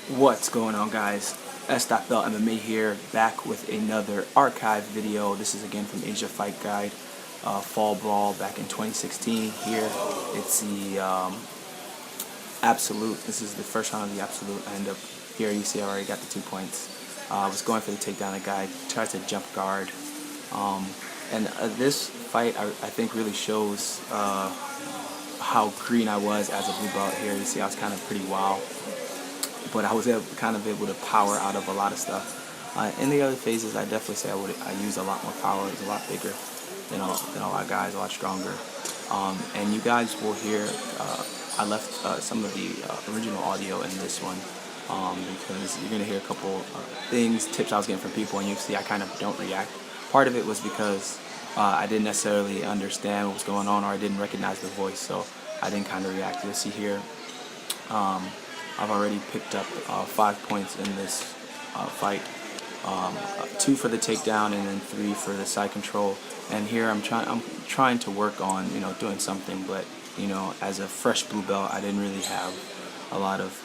What's going on, guys? S.Bell MMA here, back with another archive video. This is again from Asia Fight Guide, Fall Brawl back in 2016. Here, it's the Absolute. This is the first round of the Absolute. I end up here. You see, I already got the 2 points. I was going for the takedown. The guy tries to jump guard, and this fight I think really shows how green I was as a blue belt. Here, you see, I was kind of pretty wild. But I was kind of able to power out of a lot of stuff. In the other phases, I definitely say I use a lot more power. It's a lot bigger than a lot of guys, a lot stronger. And you guys will hear, I left some of the original audio in this one because you're going to hear a couple tips I was getting from people, and you see I kind of don't react. Part of it was because I didn't necessarily understand what was going on, or I didn't recognize the voice, so I didn't kind of react. You'll see here. I've already picked up 5 points in this fight, 2 for the takedown and then 3 for the side control. And here I'm trying to work on doing something, but as a fresh blue belt, I didn't really have a lot of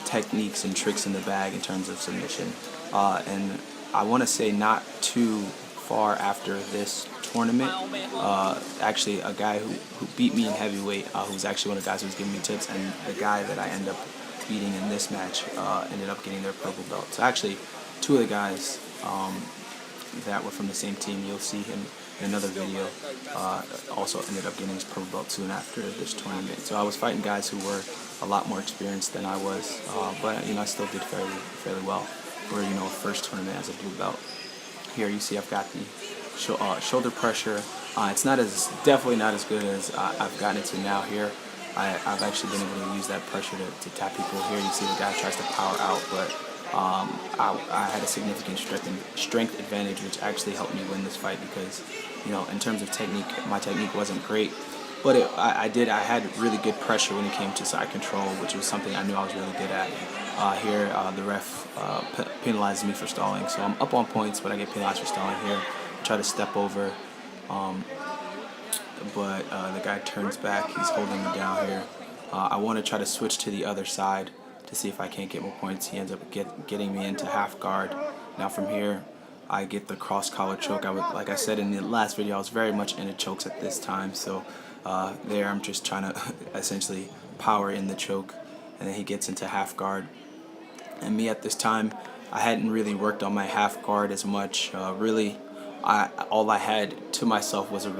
techniques and tricks in the bag in terms of submission. And I want to say not too far after this tournament, actually a guy who beat me in heavyweight, who's actually one of the guys who was giving me tips, and the guy that I end up beating in this match ended up getting their purple belt. So actually 2 of the guys that were from the same team, you'll see him in another video, also ended up getting his purple belt soon after this tournament. So I was fighting guys who were a lot more experienced than I was, but I still did fairly well for first tournament as a blue belt. Here you see I've got the shoulder pressure. It's definitely not as good as I've gotten it to now. Here I've actually been able to use that pressure to tap people. Here you see the guy tries to power out, but I had a significant strength advantage, which actually helped me win this fight because in terms of technique, my technique wasn't great, but I had really good pressure when it came to side control, which was something I knew I was really good at. Here the ref penalizes me for stalling, so I'm up on points, but I get penalized for stalling. Here I try to step over, but the guy turns back. He's holding me down here. I want to try to switch to the other side to see if I can't get more points. He ends up getting me into half guard. Now from here I get the cross collar choke. Like I said in the last video, I was very much into chokes at this time, so there I'm just trying to essentially power in the choke, and then he gets into half guard. And me at this time, I hadn't really worked on my half guard as much. Really, all I had to myself was I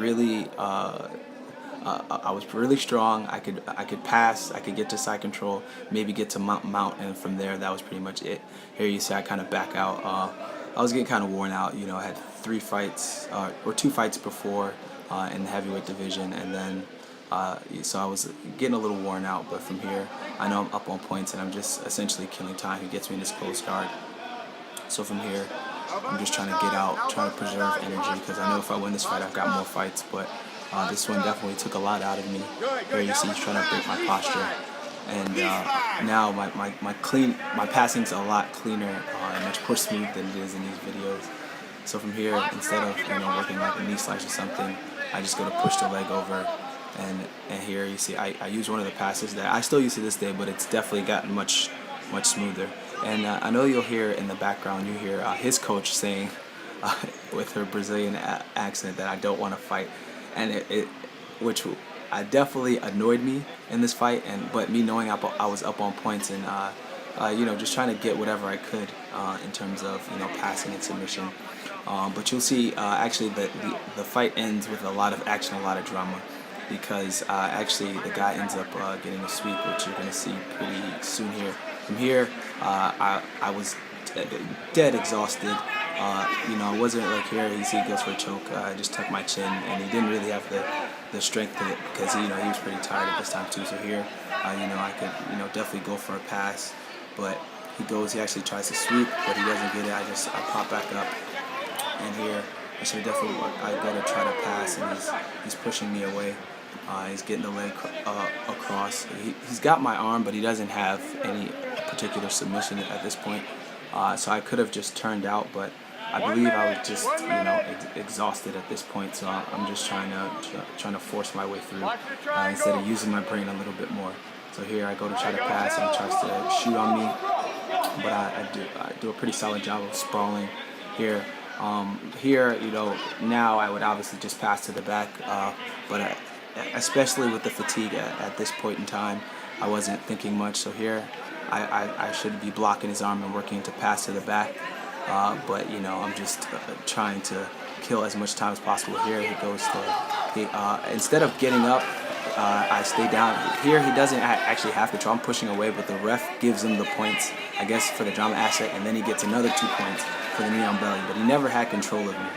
was really strong. I could pass. I could get to side control. Maybe get to mount, and from there that was pretty much it. Here you see I kind of back out. I was getting kind of worn out. I had 3 fights or 2 fights before in the heavyweight division, and then so I was getting a little worn out. But from here, I know I'm up on points, and I'm just essentially killing time. He gets me in this close guard. So from here, I'm just trying to get out, trying to preserve energy, because I know if I win this fight, I've got more fights. But this one definitely took a lot out of me. Here you see he's trying to break my posture, and now my passing's a lot cleaner and much more smooth than it is in these videos. So from here, instead of working like a knee slice or something, I just go to push the leg over. And here you see I use one of the passes that I still use to this day, but it's definitely gotten much smoother. And I know you'll hear in the background, you hear his coach saying with her Brazilian accent that I don't want to fight, and which definitely annoyed me in this fight. But me knowing I was up on points, and just trying to get whatever I could in terms of passing and submission. But you'll see actually the fight ends with a lot of action, a lot of drama, because actually the guy ends up getting a sweep, which you're going to see pretty soon here. From here, I was dead exhausted. I wasn't like here. You see, he goes for a choke. I just tucked my chin, and he didn't really have the strength to it because he was pretty tired at this time too. So here, I could definitely go for a pass, but he actually tries to sweep, but he doesn't get it. I pop back up, and here I gotta try to pass, and he's pushing me away. He's getting the leg across. He's got my arm, but he doesn't have any particular submission at this point. So I could have just turned out, but I believe I was just exhausted at this point. So I'm just trying to force my way through instead of using my brain a little bit more. So here I go to try to pass, and he tries to shoot on me. but I do a pretty solid job of sprawling here. Here, now I would obviously just pass to the back, but especially with the fatigue at this point in time, I wasn't thinking much. So here, I should be blocking his arm and working to pass to the back. But I'm just trying to kill as much time as possible. Here he goes to instead of getting up, I stay down. Here he doesn't actually have control. I'm pushing away, but the ref gives him the points, I guess, for the drama aspect, and then he gets another 2 points for the knee on belly. But he never had control of me,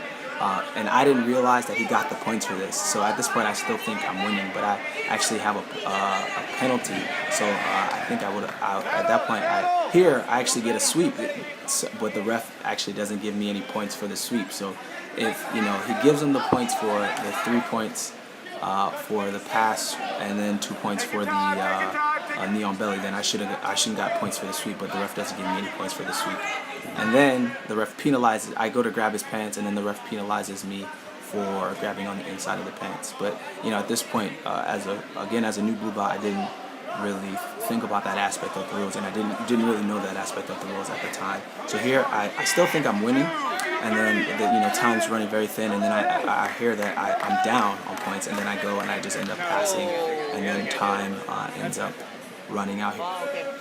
and I didn't realize that he got the points for this. So at this point, I still think I'm winning, but I actually have a penalty. So I think I would at that point. Here I actually get a sweep, but the ref actually doesn't give me any points for the sweep. So if he gives him the points for the 3 points for the pass and then 2 points for the knee on belly, then I shouldn't got points for the sweep, but the ref doesn't give me any points for the sweep. And then the ref penalizes. I go to grab his pants, and then the ref penalizes me for grabbing on the inside of the pants. But at this point, as a new blue belt, I didn't really think about that aspect of the rules, and I didn't really know that aspect of the rules at the time. So here, I still think I'm winning. And then time's running very thin, and then I hear that I'm down on points, and then I go and I just end up passing, and then time ends up running out here.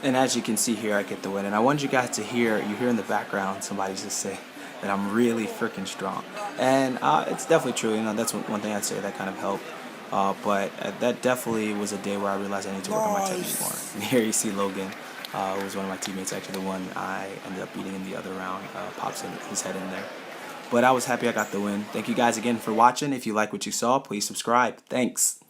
And as you can see here, I get the win. And I want you guys to hear, you hear in the background, somebody's just say that I'm really freaking strong. And it's definitely true. That's one thing I'd say that kind of helped. But that definitely was a day where I realized I need to work on my technique more. And here you see Logan, who was one of my teammates, actually the one I ended up beating in the other round, pops his head in there. But I was happy I got the win. Thank you guys again for watching. If you like what you saw, please subscribe. Thanks.